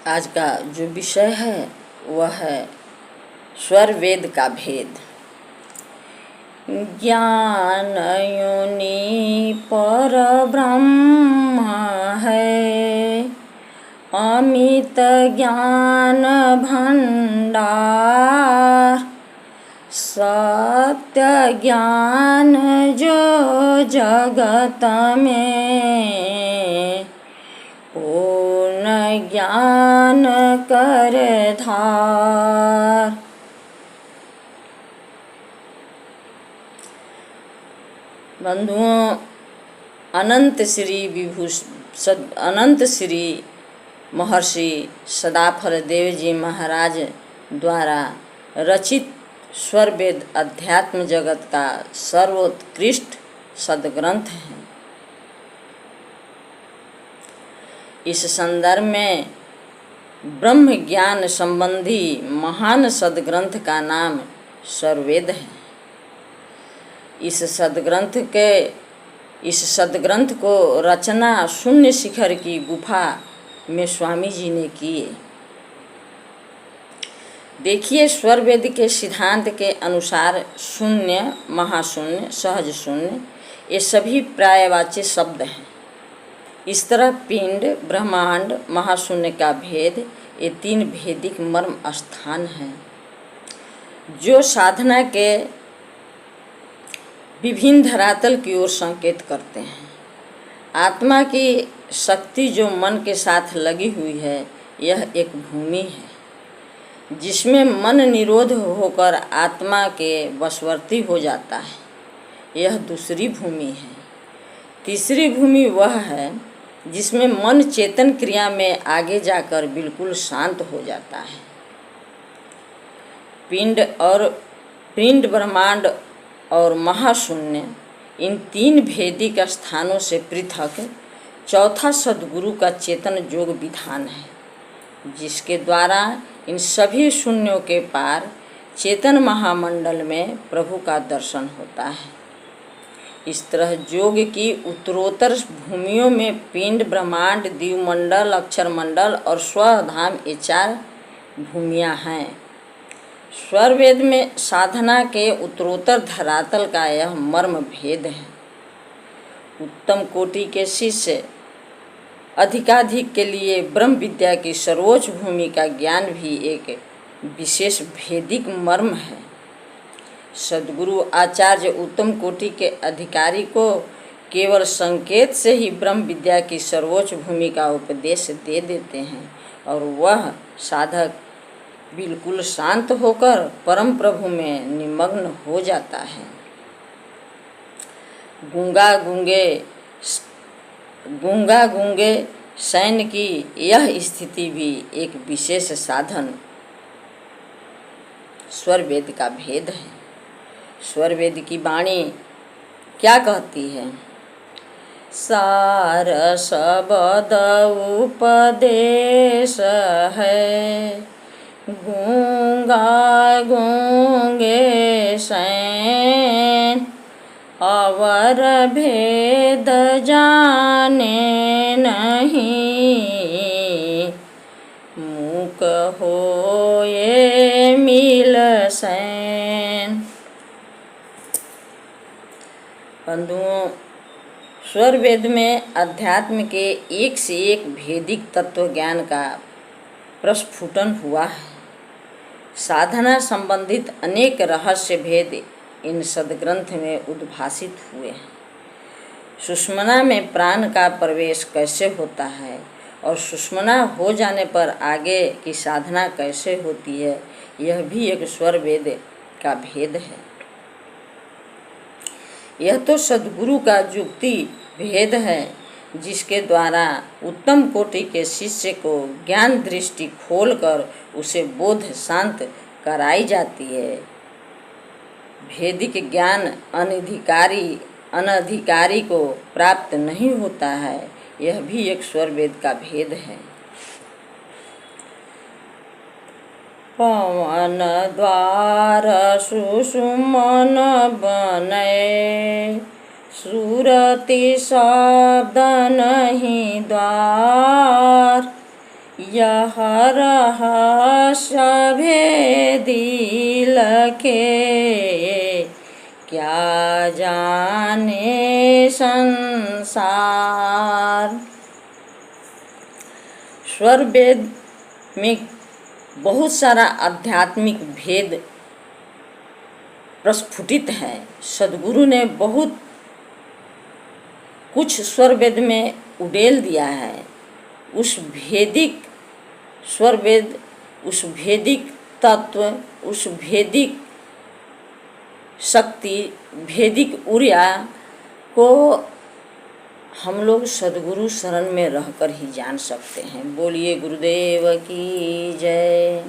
आज का जो विषय है वह है स्वर वेद का भेद। ज्ञान योनि पर ब्रह्म है, अमित ज्ञान भंडार। सत्य ज्ञान जो जगत में, पूर्ण ज्ञान कर धार। बंधुओं, अनंत श्री महर्षि सदाफल देव जी महाराज द्वारा रचित स्वर वेद अध्यात्म जगत का सर्वोत्कृष्ट सद्ग्रंथ है। इस संदर्भ में ब्रह्म ज्ञान संबंधी महान सद्ग्रंथ का नाम स्वरवेद है। इस सद्ग्रंथ को रचना शून्य शिखर की गुफा में स्वामी जी ने किए। देखिए, स्वरवेद के सिद्धांत के अनुसार शून्य, महाशून्य, सहज शून्य ये सभी पर्यायवाची शब्द हैं। इस तरह पिंड, ब्रह्मांड, महाशून्य का भेद ये तीन भेदिक मर्म स्थान हैं जो साधना के विभिन्न धरातल की ओर संकेत करते हैं। आत्मा की शक्ति जो मन के साथ लगी हुई है, यह एक भूमि है जिसमें मन निरोध होकर आत्मा के वशवर्ती हो जाता है, यह दूसरी भूमि है। तीसरी भूमि वह है जिसमें मन चेतन क्रिया में आगे जाकर बिल्कुल शांत हो जाता है। पिंड, ब्रह्मांड और महाशून्य, इन तीन भेदिक स्थानों से पृथक चौथा सद्गुरु का चेतन योग विधान है, जिसके द्वारा इन सभी शून्यों के पार चेतन महामंडल में प्रभु का दर्शन होता है। इस तरह योग की उत्तरोत्तर भूमियों में पिंड, ब्रह्मांड, द्विमंडल, अक्षरमंडल और स्वधाम ये चार भूमियाँ हैं। स्वरवेद में साधना के उत्तरोत्तर धरातल का यह मर्म भेद है। उत्तम कोटि के शिष्य अधिकाधिक के लिए ब्रह्म विद्या की सर्वोच्च भूमि का ज्ञान भी एक विशेष भेदिक मर्म है। सद्गुरु आचार्य उत्तम कोटि के अधिकारी को केवल संकेत से ही ब्रह्म विद्या की सर्वोच्च भूमि का उपदेश दे देते हैं और वह साधक बिल्कुल शांत होकर परम प्रभु में निमग्न हो जाता है। गूंगा गूंगे सैन्य की यह स्थिति भी एक विशेष साधन स्वरवेद का भेद है। स्वरवेद की वाणी क्या कहती है? सार शब्द उपदेश है, गूंगा गूंगे सैन, अवर भेद जाने नहीं, मूक होए मिल सैन। बंधुओं, स्वरवेद में अध्यात्म के एक से एक भेदिक तत्व ज्ञान का प्रस्फुटन हुआ है। साधना संबंधित अनेक रहस्य भेद इन सद्ग्रंथ में उद्भासित हुए हैं। सुषुम्ना में प्राण का प्रवेश कैसे होता है और सुषुम्ना हो जाने पर आगे की साधना कैसे होती है, यह भी एक स्वरवेद का भेद है। यह तो सद्गुरु का युक्ति भेद है, जिसके द्वारा उत्तम कोटि के शिष्य को ज्ञान दृष्टि खोलकर उसे बोध शांत कराई जाती है। भेदिक ज्ञान अनधिकारी को प्राप्त नहीं होता है, यह भी एक स्वरवेद का भेद है। पवन द्वार सुषुमन बने, सुरति शब्द नहीं द्वार, यह रहस्य भेदी लखे, क्या जाने संसार। स्वर वेद में बहुत सारा आध्यात्मिक भेद प्रस्फुटित है। सद्गुरु ने बहुत कुछ स्वर वेद में उड़ेल दिया है। उस भेदिक स्वर वेद, उस भेदिक तत्व, उस भेदिक शक्ति, भेदिक ऊर्जा को हम लोग सद्गुरु शरण में रहकर ही जान सकते हैं। बोलिए गुरुदेव की जय।